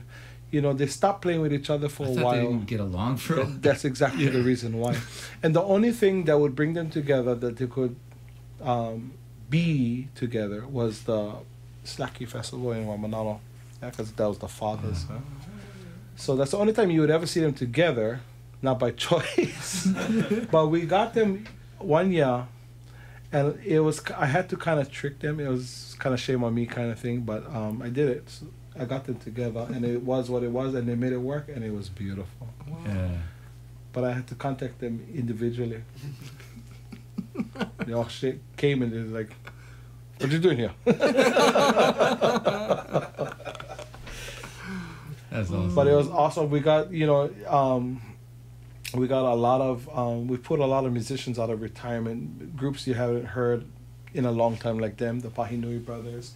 stopped playing with each other for I a thought while. they didn't get along for a That's exactly the reason why. And the only thing that would bring them together, that they could be together, was the Slaki Festival in Wamanalo. Yeah, because that was the fathers. Huh? So that's the only time you would ever see them together, not by choice. But we got them one year, and I had to kind of trick them. It was kind of shame on me kind of thing, but I did it. I got them together, and it was what it was, and they made it work, and it was beautiful. Yeah. But I had to contact them individually. They all came and they're like, "What you doing here?" That's awesome. But it was awesome. We got, we got a lot of, we put a lot of musicians out of retirement, groups you haven't heard in a long time, like them, the Pahinui Brothers,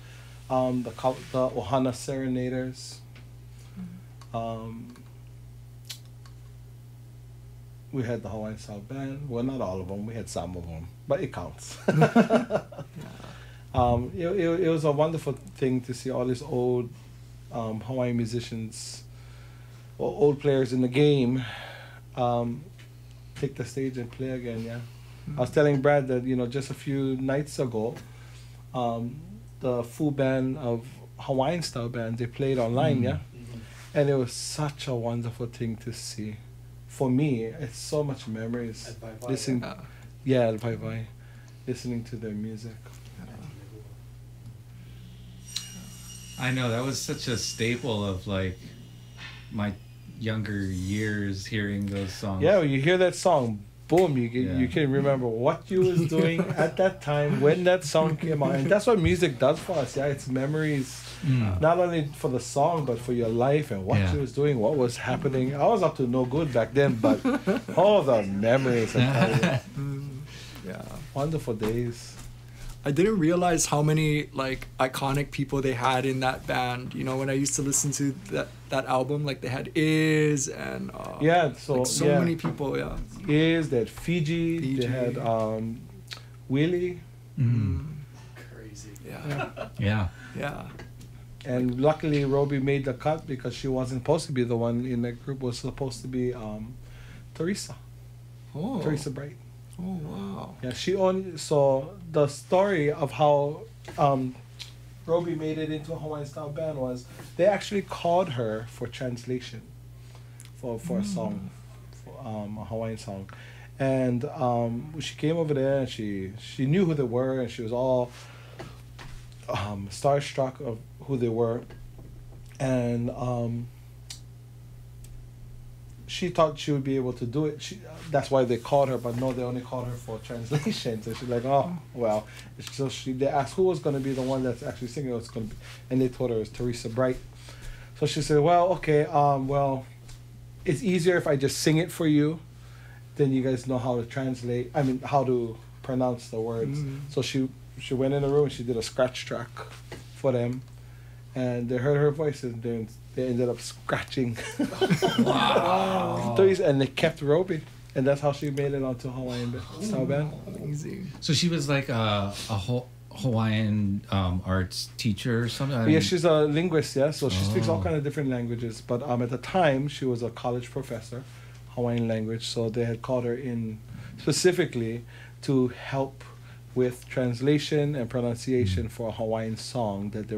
the Ohana Serenaders. We had the Hawaiian Style Band. Well, not all of them. We had some of them, but it counts. It was a wonderful thing to see all these old Hawaiian musicians, or old players in the game, take the stage and play again. Yeah, I was telling Brad that just a few nights ago, the full band of Hawaiian Style Band, they played online. Yeah, and it was such a wonderful thing to see. For me, it's so much memories. Listening, yeah, listening to their music. I know that was such a staple of like my younger years, hearing those songs. Yeah, when you hear that song, boom, you can remember what you was doing at that time when that song came out, and that's what music does for us. Yeah, it's memories, not only for the song but for your life and what you was doing, what was happening. I was up to no good back then, but all the memories. Yeah, wonderful days. I didn't realize how many like iconic people they had in that band. When I used to listen to that album, like they had Iz and so many people. Yeah, Iz, they had Fiji. They had Willie. Crazy. Yeah. And luckily, Roby made the cut because she wasn't supposed to be the one in the group. Was supposed to be Teresa. Oh. Teresa Bright. Oh wow. Yeah, so the story of how Roby made it into a Hawaiian Style Band was they actually called her for translation for a song, a Hawaiian song, and she came over there and she knew who they were, and she was all starstruck of who they were, and she thought she would be able to do it. That's why they called her, but no, they only called her for translation. So she's like, oh, well. So they asked who was going to be the one that's actually singing. It's going to be, and they told her it was Teresa Bright. So she said, well, okay, well, it's easier if I just sing it for you. Then you guys know how to translate. I mean, how to pronounce the words. So she went in the room and she did a scratch track for them, and they heard her voice, and then they ended up scratching. Wow. And they kept Roby, and that's how she made it onto Hawaiian Style Band. Amazing. So she was like a Hawaiian arts teacher or something? Yeah, she's a linguist, yeah, so she speaks all kinds of different languages. But at the time, she was a college professor, Hawaiian language, so they had called her in specifically to help with translation and pronunciation for a Hawaiian song that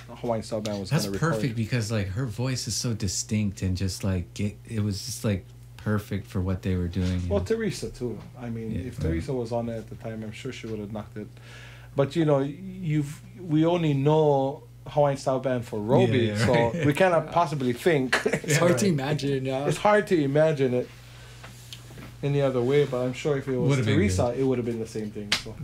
Hawaiian Style Band was going to record. That's perfect because like her voice is so distinct and just like it was just like perfect for what they were doing. Well, Teresa too. I mean, if Teresa was on it at the time, I'm sure she would have knocked it. But we only know Hawaiian Style Band for Roby, so we cannot possibly think. It's hard to imagine. Yeah, it's hard to imagine it any other way. But I'm sure if it was Teresa, it would have been the same thing. So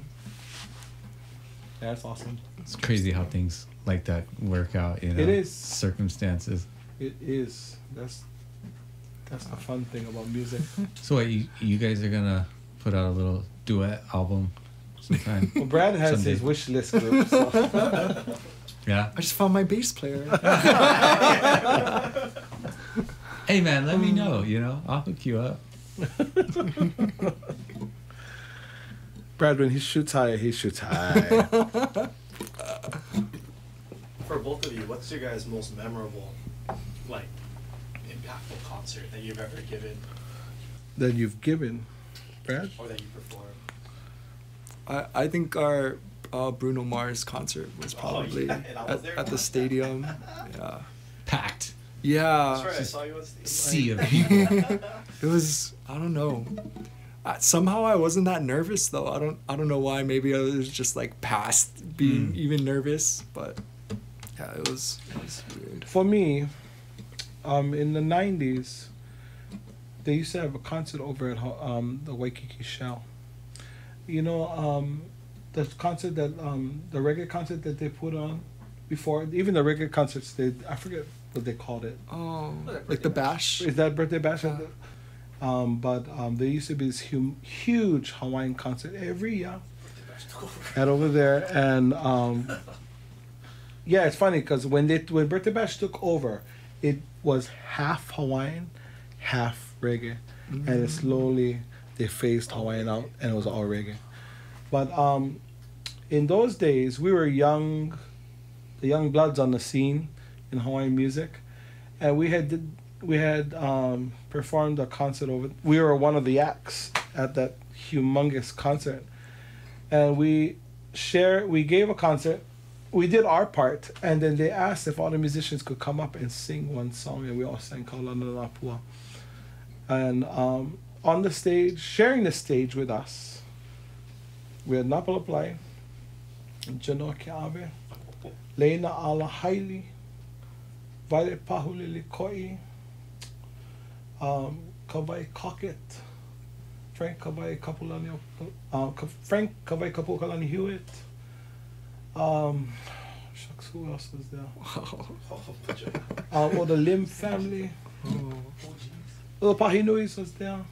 yeah, that's awesome. It's crazy how things like that work out in circumstances. It is. That's the fun thing about music. So what, you guys are gonna put out a little duet album sometime? Well, Brad has his wish list group. So. Yeah. I just found my bass player. Hey man, let me know. I'll hook you up. Brad, when he shoots high, he shoots high. For both of you, what's your guys' most memorable, like, impactful concert that you've ever given? That you've given, Brad? Or that you performed? I think our Bruno Mars concert was probably at the stadium. Yeah. Packed. Yeah. That's right, I saw you on stage. Sea of people. It was, I don't know. Somehow I wasn't that nervous though. I don't know why. Maybe I was just like past being even nervous, but Yeah, it was weird. For me, in the 90s, they used to have a concert over at the Waikiki Shell. You know, the concert that the reggae concert that they put on before, even the reggae concerts, I forget what they called it. Oh, like the bash. Is that birthday bash? Yeah. But there used to be this huge Hawaiian concert every year. And over there, and yeah, it's funny because when Birthday Bash took over, it was half Hawaiian, half reggae, and then slowly they phased Hawaiian out, and it was all reggae. But in those days, we were the young bloods on the scene in Hawaiian music, and we had performed a concert over. We were one of the acts at that humongous concert, and we gave a concert. We did our part, and then they asked if all the musicians could come up and sing one song, and we all sang Kaulana Lapua. And on the stage, sharing the stage with us, we had Napalaplai, Janoa Keawe, Leina Ala Haili, Vale Pahulili Koi, Kawai Cockett, Frank Kawai Kapukalani Hewitt. Shucks, who else was there? Or the Lim family. The Pahinuis was there.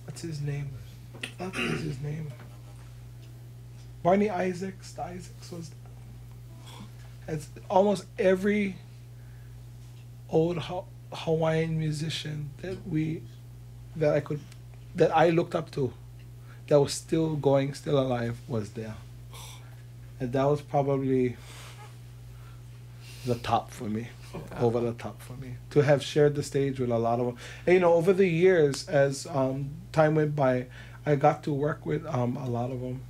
What's his name? What is his name? Barney Isaacs. The Isaacs was there. It's almost every old Hawaiian musician that I looked up to, that was still going, still alive, was there. And that was probably the top for me, over the top for me, to have shared the stage with a lot of them. And, you know, over the years, as time went by, I got to work with a lot of them.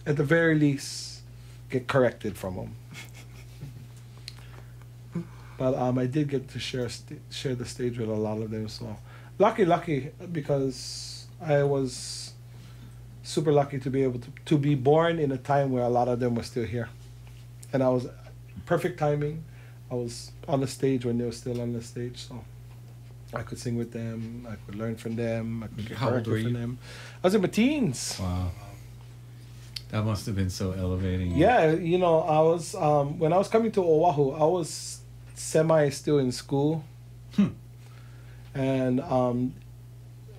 At the very least, get corrected from them. But I did get to share the stage with a lot of them. So lucky, because I was super lucky to be able to be born in a time where a lot of them were still here, and I was perfect timing. I was on the stage when they were still on the stage, so I could sing with them. I could learn from them. I could get How old were corrected from you? them. I was in my teens. Wow. That must have been so elevating. Yeah, you know, I was when I was coming to Oahu, I was still in school, and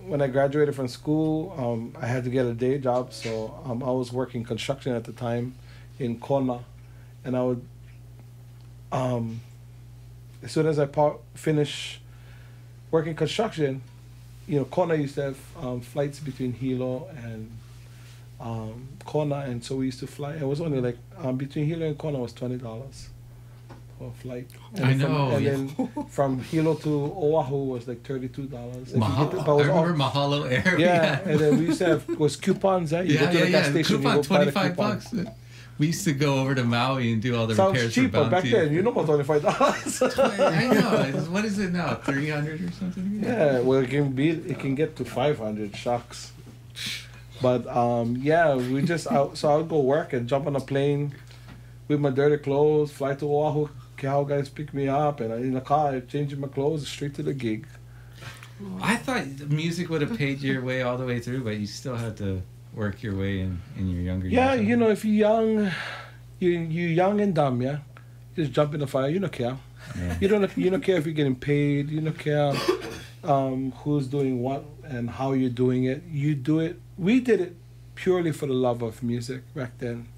when I graduated from school, I had to get a day job, so I was working construction at the time in Kuana, and I would as soon as I finish working construction, you know, Kuana used to have flights between Hilo and Kuana, and so we used to fly. It was only like between Hilo and Kuana was $20 for a flight. I know. Then from Hilo to Oahu was like $32. I remember Mahalo Air. Yeah, and then we used to have was coupons. You Yeah, go to the gas The station, coupon, you go buy the $25. coupon. We used to go over to Maui and do all the Sounds repairs cheap, for but back Bounty. then, you know about $25. I know. What is it now? 300 or something? Yeah, well, it can get to 500. Shucks. But yeah, so I would go work and jump on a plane with my dirty clothes, fly to Oahu. How guys pick me up, and in the car, changing my clothes straight to the gig. I thought the music would have paid your way all the way through, but you still had to work your way in your younger Yeah, years. you know, if you're young, you're young and dumb, yeah. You just jump in the fire. You don't care. Yeah. You don't care if you're getting paid. You don't care who's doing what and how you're doing it. You do it. We did it purely for the love of music back then,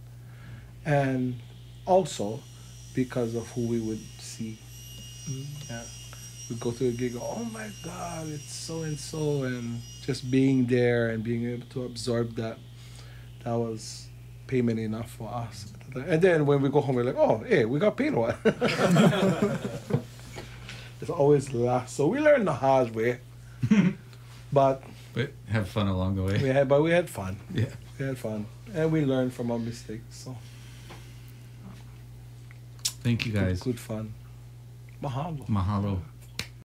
and also because of who we would see. Yeah, we'd go to a gig. Oh my God, it's so and so, and just being there and being able to absorb that was payment enough for us. And then when we go home, we're like, oh, hey, we got paid or what? It's always last. So we learned the hard way, but have fun along the way. we had fun. Yeah. We had fun, and we learned from our mistakes. So Thank you guys. good fun. Mahalo. Mahalo.